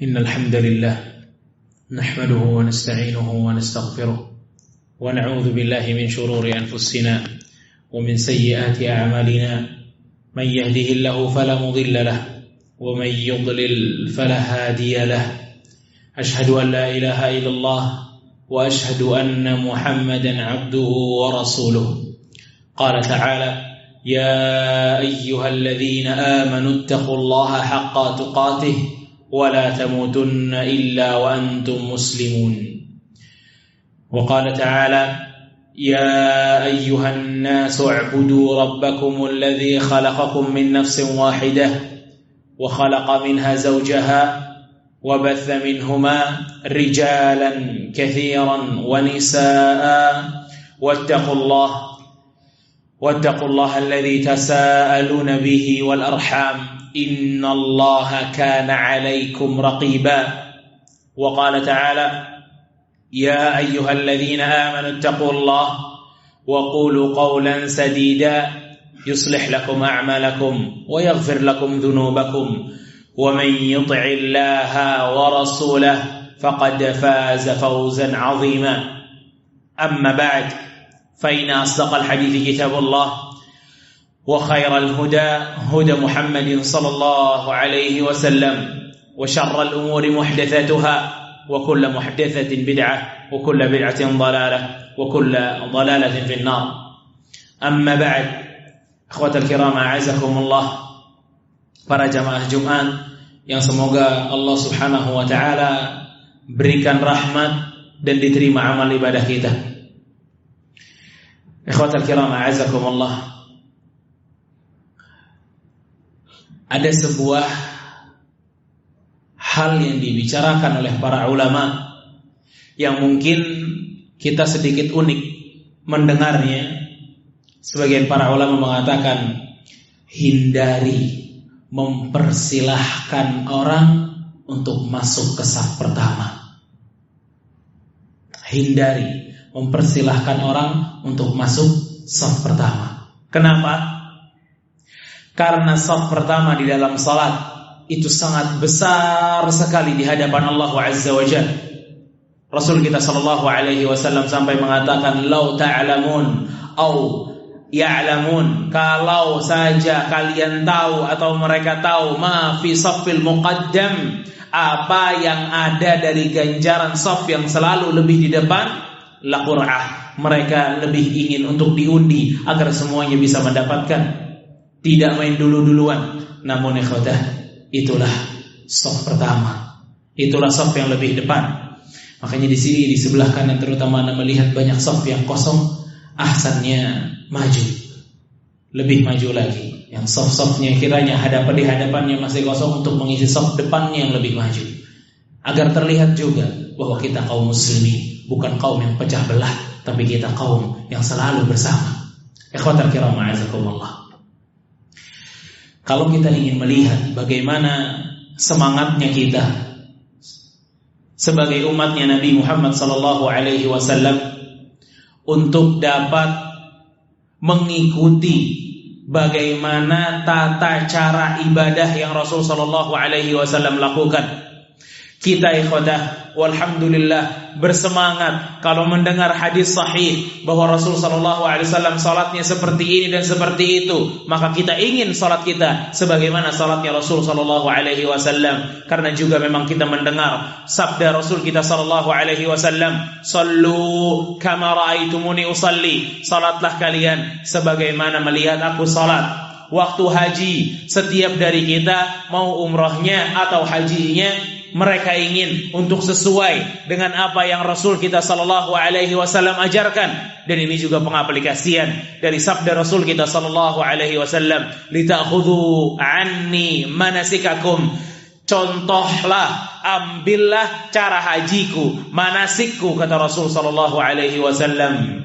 إن الحمد لله نحمده ونستعينه ونستغفره ونعوذ بالله من شرور أنفسنا ومن سيئات أعمالنا من يهده الله فلا مضل له ومن يضلل فلا هادي له أشهد أن لا إله إلا الله وأشهد أن محمدا عبده ورسوله قال تعالى يا أيها الذين آمنوا اتقوا الله حق تقاته ولا تموتن إلا وأنتم مسلمون وقال تعالى يا أيها الناس اعبدوا ربكم الذي خلقكم من نفس واحدة وخلق منها زوجها وبث منهما رجالا كثيرا ونساء واتقوا الله الذي تساءلون به والأرحام إن الله كان عليكم رقيبا وقال تعالى يا أيها الذين آمنوا اتقوا الله وقولوا قولا سديدا يصلح لكم أعمالكم ويغفر لكم ذنوبكم ومن يطع الله ورسوله فقد فاز فوزا عظيما أما بعد فإن أصدق الحديث كتاب الله وخير الهدى هدى محمد صلى الله عليه وسلم وشر الأمور محدثاتها وكل محدثة بدعة وكل بدعة ضلالة وكل ضلالة في النار أما بعد أخوة الكرام أعزكم الله para jamaah Jumat yang semoga Allah Subhanahu wa taala berikan rahmat dan diterima amal ibadah kita. Ikhwatal kiram a'azakumullah. Ada sebuah hal yang dibicarakan oleh para ulama yang mungkin kita sedikit unik mendengarnya. Sebagian para ulama mengatakan hindari mempersilahkan orang untuk masuk ke saf pertama. Hindari mempersilahkan orang untuk masuk saf pertama. Kenapa? Karena saf pertama di dalam salat itu sangat besar sekali di hadapan Allah Azza wa Jalla. Rasul kita sallallahu alaihi wasallam sampai mengatakan lau ta'lamun au ya'lamun, kalau saja kalian tahu atau mereka tahu ma fi saffil muqaddam, apa yang ada dari ganjaran saf yang selalu lebih di depan, la qur'ah, mereka lebih ingin untuk diundi agar semuanya bisa mendapatkan, tidak main dulu-duluan. Namun ikhwatah, itulah saf pertama, itulah saf yang lebih depan. Makanya di sini di sebelah kanan terutama Anda melihat banyak saf yang kosong. Ahsannya maju, lebih maju lagi. Yang saf-safnya kiranya di hadapannya masih kosong untuk mengisi saf depannya yang lebih maju, agar terlihat juga bahwa kita kaum muslimin bukan kaum yang pecah belah, tapi kita kaum yang selalu bersama. Ikhwatal kiram a'azakumullah. Kalau kita ingin melihat bagaimana semangatnya kita sebagai umatnya Nabi Muhammad sallallahu alaihi wasallam untuk dapat mengikuti bagaimana tata cara ibadah yang Rasul sallallahu alaihi wasallam lakukan, kita ikhwadah walhamdulillah bersemangat kalau mendengar hadis sahih bahwa Rasul sallallahu alaihi wasallam salatnya seperti ini dan seperti itu, maka kita ingin salat kita sebagaimana salatnya Rasul sallallahu alaihi wasallam. Karena juga memang kita mendengar sabda Rasul kita sallallahu alaihi wasallam, "Shallu kama raaitumuni usalli." Salatlah kalian sebagaimana melihat aku salat. Waktu haji, setiap dari kita mau umrahnya atau hajinya, mereka ingin untuk sesuai dengan apa yang Rasul kita sallallahu alaihi wasallam ajarkan. Dan ini juga pengaplikasian dari sabda Rasul kita sallallahu alaihi wasallam, "Lita'khudhu anni manasikakum." Contohlah, ambillah cara hajiku, manasikku, kata Rasul sallallahu alaihi wasallam.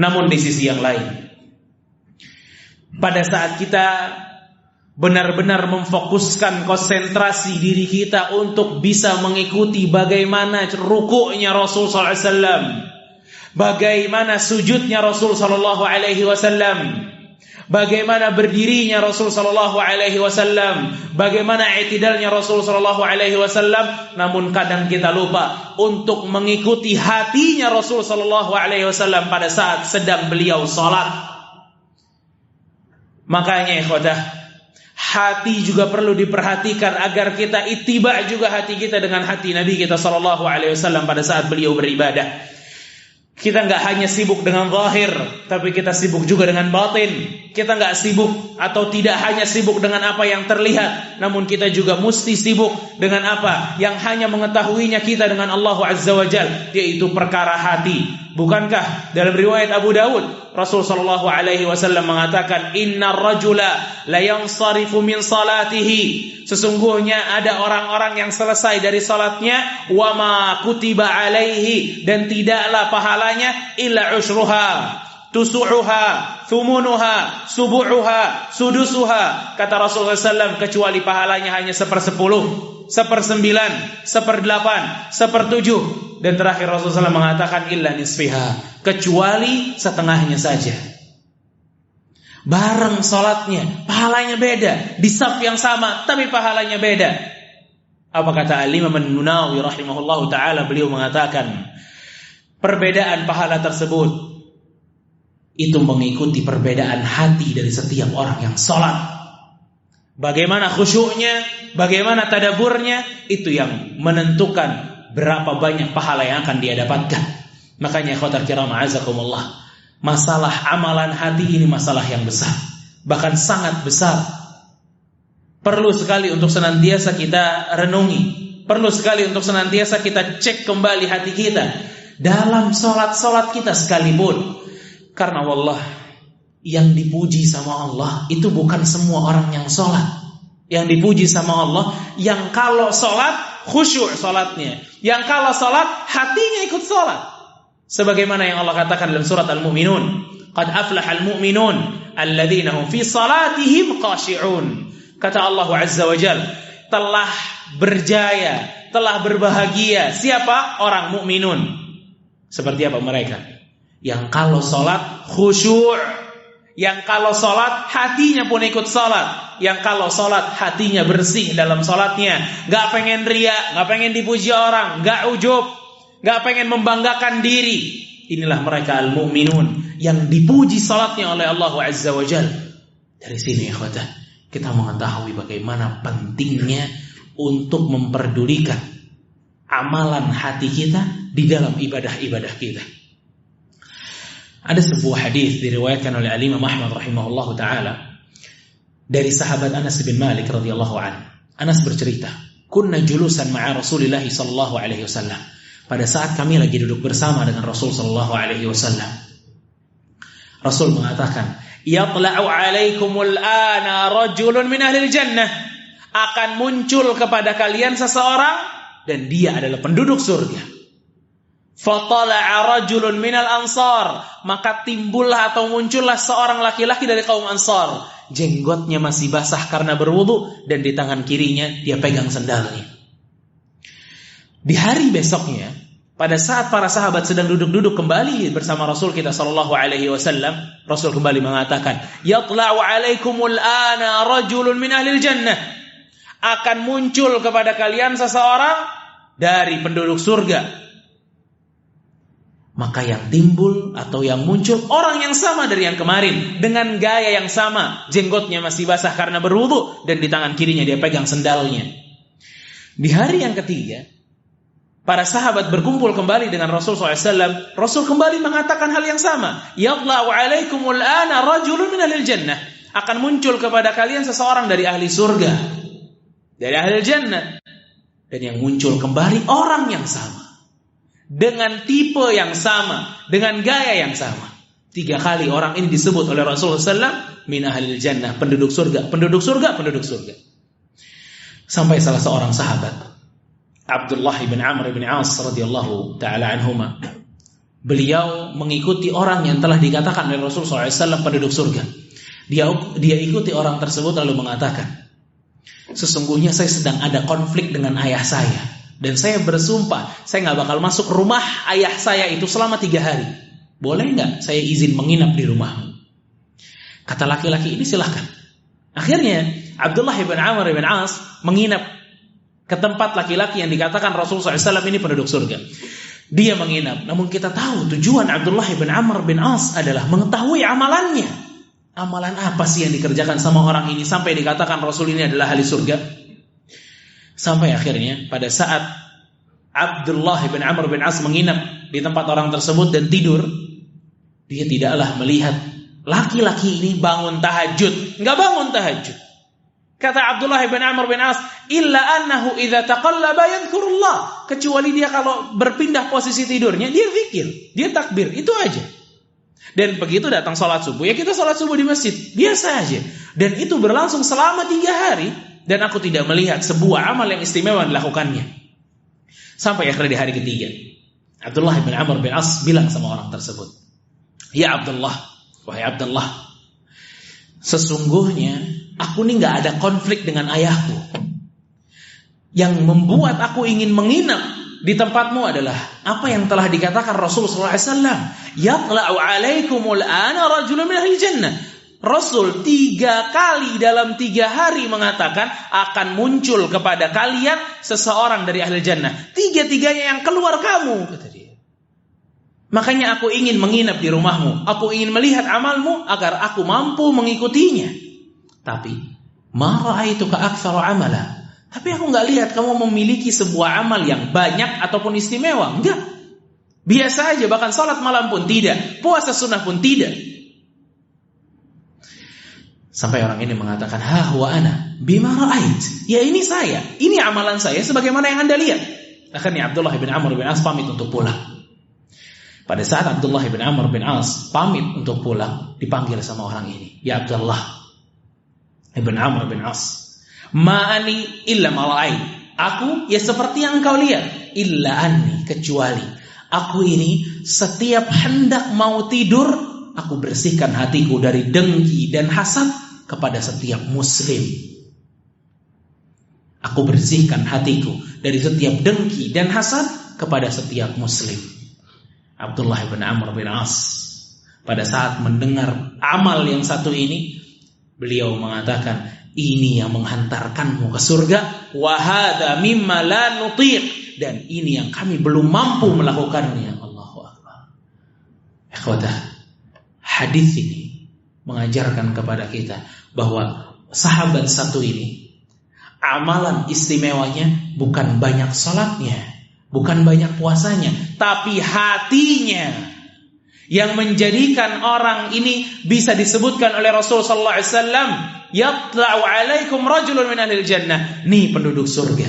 Namun di sisi yang lain, pada saat kita benar-benar memfokuskan konsentrasi diri kita untuk bisa mengikuti bagaimana rukuknya Rasul sallallahu alaihi wasallam, bagaimana sujudnya Rasul sallallahu alaihi wasallam, bagaimana berdirinya Rasul sallallahu alaihi wasallam, bagaimana i'tidalnya Rasul sallallahu alaihi wasallam, namun kadang kita lupa untuk mengikuti hatinya Rasul sallallahu alaihi wasallam pada saat sedang beliau salat. Makanya ikhwatah, hati juga perlu diperhatikan agar kita ittiba juga hati kita dengan hati Nabi kita sallallahu alaihi wasallam pada saat beliau beribadah. Kita enggak hanya sibuk dengan zahir, tapi kita sibuk juga dengan batin. Kita enggak sibuk atau tidak hanya sibuk dengan apa yang terlihat, namun kita juga mesti sibuk dengan apa yang hanya mengetahuinya kita dengan Allah Azza wa Jalla, yaitu perkara hati. Bukankah dalam riwayat Abu Dawud Rasul sallallahu alaihi wasallam mengatakan, "Innar rajula la yansarifu min salatihi." Sesungguhnya ada orang-orang yang selesai dari salatnya, wa ma kutiba alaihi, dan tidaklah pahalanya illa usyruha, tusu'uha, thumunuha, subu'uha, sudusuha. Kata Rasulullah SAW, kecuali pahalanya hanya 1/10, 1/9, 1/8, 1/7. Dan terakhir Rasulullah SAW mengatakan illa nisfiha, kecuali setengahnya saja. Bareng salatnya, pahalanya beda, di saf yang sama tapi pahalanya beda. Apa kata Al-Imam An-Nunawi rahimahullahu taala? Beliau mengatakan, perbedaan pahala tersebut itu mengikuti perbedaan hati dari setiap orang yang salat. Bagaimana khusyuknya, bagaimana tadaburnya, itu yang menentukan berapa banyak pahala yang akan dia dapatkan. Makanya ikhwatal kiram a'azakumullah, masalah amalan hati ini masalah yang besar, bahkan sangat besar. Perlu sekali untuk senantiasa kita renungi, perlu sekali untuk senantiasa kita cek kembali hati kita dalam solat-solat kita sekalipun. Karena wallah, yang dipuji sama Allah itu bukan semua orang yang solat. Yang dipuji sama Allah yang kalau solat khusyuk solatnya, yang kalau solat hatinya ikut solat. Sebagaimana yang Allah katakan dalam surat Al-Mu'minun, qad aflahal mu'minun alladzina hum fi salatihim khashi'un. Kata Allah Azza wa Jalla, telah berjaya, telah berbahagia siapa? Orang mukminun. Seperti apa mereka? Yang kalau salat khusyuk, yang kalau salat hatinya pun ikut salat, yang kalau salat hatinya bersih dalam salatnya, enggak pengen riya, enggak pengen dipuji orang, enggak ujub, enggak pengen membanggakan diri. Inilah mereka al-mu'minun yang dipuji salatnya oleh Allah Azza wa Jalla. Dari sini ikhwatah, kita mengetahui bagaimana pentingnya untuk memperdulikan amalan hati kita di dalam ibadah-ibadah kita. Ada sebuah hadis diriwayatkan oleh Al-Imam Ahmad rahimahullahu taala dari sahabat Anas bin Malik radhiyallahu anhu. Anas bercerita, "Kunna julusan ma'a Rasulillah sallallahu alaihi wasallam." Pada saat kami lagi duduk bersama dengan Rasul sallallahu alaihi wasallam, Rasul mengatakan, "Yatla'u 'alaikumul ana rajulun min ahlil jannah." Akan muncul kepada kalian seseorang dan dia adalah penduduk surga. Fatala'a rajulun minal ansar, maka timbullah atau muncullah seorang laki-laki dari kaum Ansar. Jenggotnya masih basah karena berwudu dan di tangan kirinya dia pegang sendalnya. Di hari besoknya, pada saat para sahabat sedang duduk-duduk kembali bersama Rasul kita sallallahu alaihi wasallam, Rasul kembali mengatakan, "Yatla'u 'alaikumul ana rajulun min ahlil jannah." Akan muncul kepada kalian seseorang dari penduduk surga. Maka yang timbul atau yang muncul orang yang sama dari yang kemarin, dengan gaya yang sama, jenggotnya masih basah karena berwudu dan di tangan kirinya dia pegang sendalnya. Di hari yang ketiga, para sahabat berkumpul kembali dengan Rasul SAW. Rasul kembali mengatakan hal yang sama. Yadla'u 'alaikumul ana rajulun min ahlil jannah. Akan muncul kepada kalian seseorang dari ahli surga, dari ahli jannah. Dan yang muncul kembali orang yang sama, dengan tipe yang sama, dengan gaya yang sama. 3 kali orang ini disebut oleh Rasulullah SAW min ahlil jannah, penduduk surga, penduduk surga, penduduk surga. Sampai salah seorang sahabat, Abdullah bin Amr bin As radhiyallahu taala anhuma, beliau mengikuti orang yang telah dikatakan oleh Rasulullah SAW penduduk surga. Dia ikuti orang tersebut lalu mengatakan, "Sesungguhnya saya sedang ada konflik dengan ayah saya, dan saya bersumpah saya gak bakal masuk rumah ayah saya itu selama 3 hari. Boleh gak saya izin menginap di rumahmu?" Kata laki-laki ini silahkan. Akhirnya Abdullah bin Amr bin As menginap ke tempat laki-laki yang dikatakan Rasulullah SAW ini penduduk surga. Dia menginap. Namun kita tahu tujuan Abdullah bin Amr bin As adalah mengetahui amalannya. Amalan apa sih yang dikerjakan sama orang ini sampai dikatakan Rasul ini adalah ahli surga? Sampai akhirnya pada saat Abdullah bin Amr bin As menginap di tempat orang tersebut dan tidur, dia tidaklah melihat laki-laki ini bangun tahajud. Enggak bangun tahajud. Kata Abdullah bin Amr bin As, illa annahu idza taqallaba yadhkurullah. Kecuali dia kalau berpindah posisi tidurnya, dia zikir, dia takbir, itu aja. Dan begitu datang salat subuh, ya kita salat subuh di masjid, biasa aja. Dan itu berlangsung selama 3 hari, dan aku tidak melihat sebuah amal yang istimewa dilakukannya. Sampai akhirnya di hari ketiga, Abdullah bin Amr bin As bilang sama orang tersebut, ya Abdullah, wahai Abdullah, sesungguhnya aku ini gak ada konflik dengan ayahku. Yang membuat aku ingin menginap di tempatmu adalah apa yang telah dikatakan Rasulullah SAW. Yatla'u alaikumul ana rajulun min ahli jannah. Rasul 3 kali dalam 3 hari mengatakan akan muncul kepada kalian seseorang dari ahli jannah. 3-3-nya yang keluar kamu, kata dia. Makanya aku ingin menginap di rumahmu. Aku ingin melihat amalmu agar aku mampu mengikutinya. Tapi ma ra'aituka aktsara amala. Tapi aku enggak lihat kamu memiliki sebuah amal yang banyak ataupun istimewa. Enggak. Biasa aja, bahkan salat malam pun tidak, puasa sunnah pun tidak. Sampai orang ini mengatakan, "Ha huwa ana bima ra'ait." Ya ini saya, ini amalan saya sebagaimana yang Anda lihat. Akhirnya Abdullah bin Amr bin As pamit untuk pulang. Pada saat Abdullah bin Amr bin As pamit untuk pulang, dipanggil sama orang ini, "Ya Abdullah bin Amr bin As, ma'ani illa mala'ai." Aku ya seperti yang engkau lihat, illa anni, kecuali aku ini setiap hendak mau tidur, aku bersihkan hatiku dari dengki dan hasad kepada setiap muslim. Aku bersihkan hatiku dari setiap dengki dan hasad kepada setiap muslim. Abdullah bin Amr bin As pada saat mendengar amal yang satu ini, beliau mengatakan, ini yang menghantarkanmu ke surga, wa hadza mimma la nutiq, dan ini yang kami belum mampu melakukannya. Allahu akbar. Ikhwatah, hadis ini mengajarkan kepada kita bahwa sahabat satu ini amalan istimewanya bukan banyak salatnya, bukan banyak puasanya, tapi hatinya yang menjadikan orang ini bisa disebutkan oleh Rasul sallallahu alaihi wasallam, yatla'u alaikum rajulun min ahli jannah, nih penduduk surga.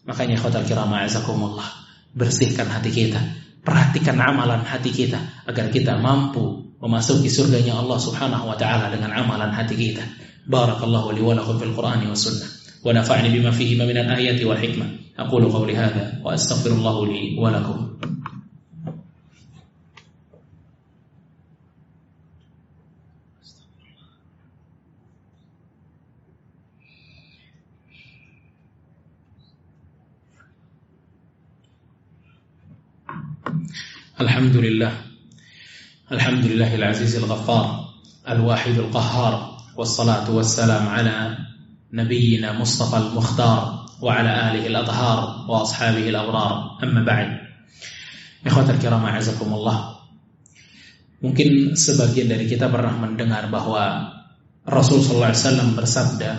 Makanya khotal kiram azakumullah, bersihkan hati kita, perhatikan amalan hati kita agar kita mampu memasuki surganya Allah Subhanahu wa taala dengan amalan hati kita. Barakallahu li wa lakum fil Qur'ani was sunnah wa nafa'ni bima fihi min al-ayati wal hikmah. Aqulu qawli hadha wa astaghfirullah li wa lakum. Alhamdulillahil azizil ghaffar, al-wahidul qahhar, wassalatu wassalam ala nabiyyina Mustafa al-mukhtar wa ala alihi al-adhar wa ashabihi al-abrar, amma ba'd. Ikhwatal kiram a'azakumullah, mungkin sebagian dari kita pernah mendengar bahwa Rasul sallallahu alaihi wasallam bersabda,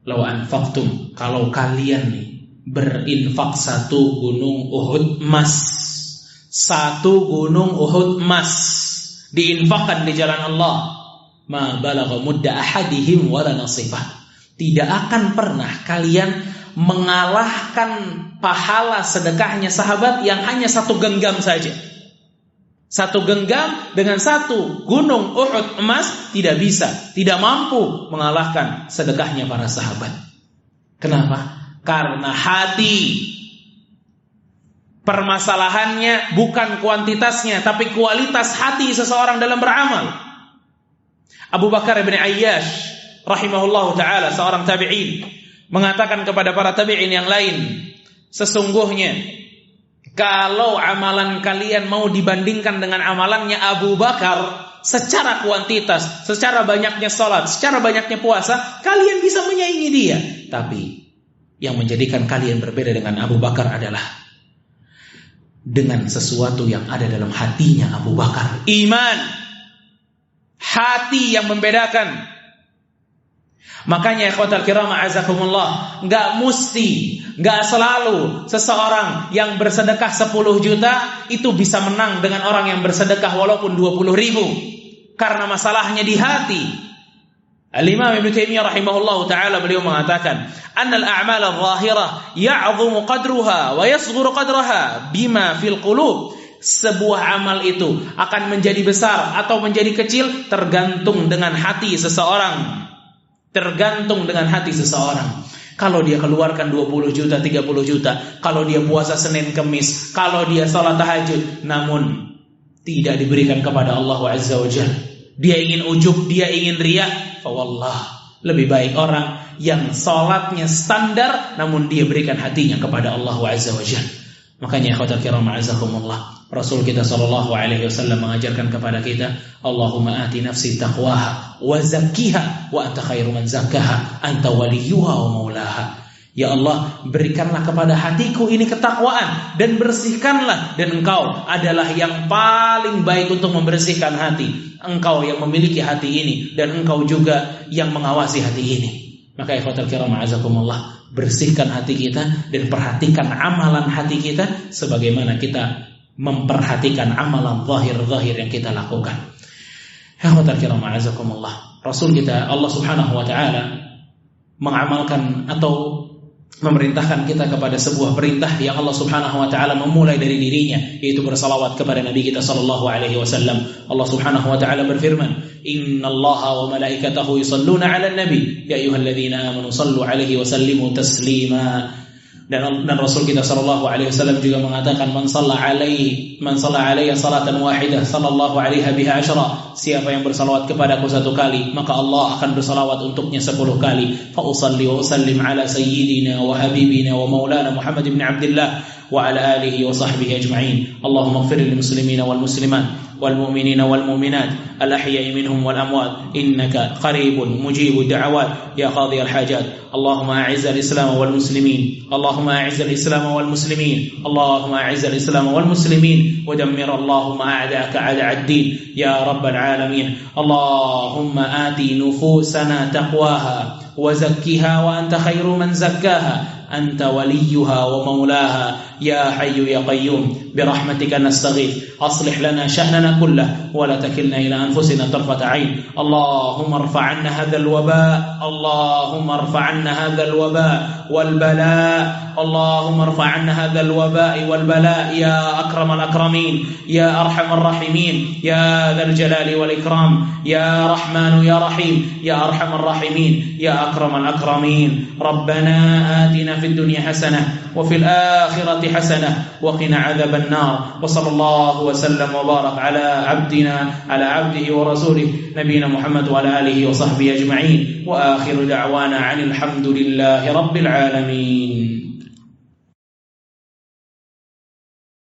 "Law anfaqtum," kalau kalian nih berinfak 1 gunung Uhud emas, 1 gunung Uhud emas diinfakkan di jalan Allah, ma balagha mudda ahadihim wala nasifah, tidak akan pernah kalian mengalahkan pahala sedekahnya sahabat yang hanya 1 genggam saja. 1 genggam dengan 1 gunung Uhud emas tidak bisa, tidak mampu mengalahkan sedekahnya para sahabat. Kenapa? Karena hati. Permasalahannya bukan kuantitasnya, tapi kualitas hati seseorang dalam beramal. Abu Bakar bin Ayyash rahimahullahu ta'ala, seorang tabi'in, mengatakan kepada para tabi'in yang lain, sesungguhnya kalau amalan kalian mau dibandingkan dengan amalannya Abu Bakar, secara kuantitas, secara banyaknya salat, secara banyaknya puasa, kalian bisa menyaingi dia. Tapi yang menjadikan kalian berbeda dengan Abu Bakar adalah dengan sesuatu yang ada dalam hatinya Abu Bakar. Iman. Hati yang membedakan. Makanya ikhwatal kiram a'azakumullah, enggak selalu seseorang yang bersedekah 10 juta itu bisa menang dengan orang yang bersedekah walaupun 20.000, karena masalahnya di hati. Al-Imam Ibnu Taimiyah rahimahullahu taala beliau mengatakan, "Annal a'mal adh-dhahirah ya'dhumu qadruha wa yasghuru qadraha bima fil qulub." Sebuah amal itu akan menjadi besar atau menjadi kecil tergantung dengan hati seseorang. Tergantung dengan hati seseorang. Kalau dia keluarkan 20 juta, 30 juta, kalau dia puasa Senin Kemis, kalau dia salat tahajud, namun tidak diberikan kepada Allah Azza wa Jalla, dia ingin ujub, dia ingin riya, fawallah, lebih baik orang yang salatnya standar namun dia berikan hatinya kepada Allah Azza wa Jalla. Makanya ikhwatal kiram a'azakumullah, Rasul kita sallallahu alaihi wasallam mengajarkan kepada kita, Allahumma ati nafsi taqwaha wa zakkiha wa anta khairu man zakkaha anta waliyuha wa maulaha. Ya Allah, berikanlah kepada hatiku ini ketakwaan dan bersihkanlah, dan Engkau adalah yang paling baik untuk membersihkan hati. Engkau yang memiliki hati ini dan Engkau juga yang mengawasi hati ini. Maka ikhwatal kiram a'azakumullah, bersihkan hati kita dan perhatikan amalan hati kita sebagaimana kita memperhatikan amalan zahir-zahir yang kita lakukan. Ikhwatal kiram a'azakumullah, Rasul kita Allah Subhanahu wa taala mengamalkan atau memerintahkan kita kepada sebuah perintah yang Allah Subhanahu wa taala memulai dari dirinya, yaitu bersalawat kepada Nabi kita sallallahu alaihi wasallam. Allah Subhanahu wa taala berfirman, "Innallaha wa malaikatahu yusholluna 'alan nabi, ya ayyuhalladzina amanu shallu 'alaihi wa sallimu taslima." Dan Rasul kita sallallahu alaihi wasallam juga mengatakan, man shalla alaihi salatan wahidah sallallahu alaiha biha asyra. Siapa yang bersalawat kepadaku 1 kali, maka Allah akan bersalawat untuknya 10 kali. Fa usalli wa usallim ala sayyidina wa habibina wa maulana Muhammad ibn Abdullah wa ala alihi wa sahbihi ajma'in. Allahumma ighfir lil muslimina wal muslimat والمؤمنين والمؤمنات الأحياء منهم والأموات إنك قريب مجيب الدعوات يا قاضي الحاجات. اللهم أعز الإسلام والمسلمين، اللهم أعز الإسلام والمسلمين، اللهم أعز الإسلام والمسلمين ودمر اللهم أعداءك أعداء الدين يا رب العالمين. اللهم آتي نفوسنا تقواها وزكها وأنت خير من زكاها أنت وليها ومولاها يا حي يا قيوم برحمتك نستغيث أصلح لنا شأننا كله ولا تكلنا إلى أنفسنا طرفة عين. اللهم ارفع عنا هذا الوباء، اللهم ارفع عنا هذا الوباء والبلاء، اللهم ارفع عنا هذا الوباء والبلاء يا أكرم الأكرمين يا أرحم الراحمين يا ذا الجلال والإكرام يا رحمن يا رحيم يا أرحم الراحمين يا أكرم الأكرمين. ربنا آتنا في الدنيا حسنة وفي الآخرة حسنة وقنا عذاب النار. وصلى الله وسلم وبارك على عبده ورسوله نبينا محمد وعلى آله وصحبه أجمعين. وآخر دعوانا عن الحمد لله رب العالمين.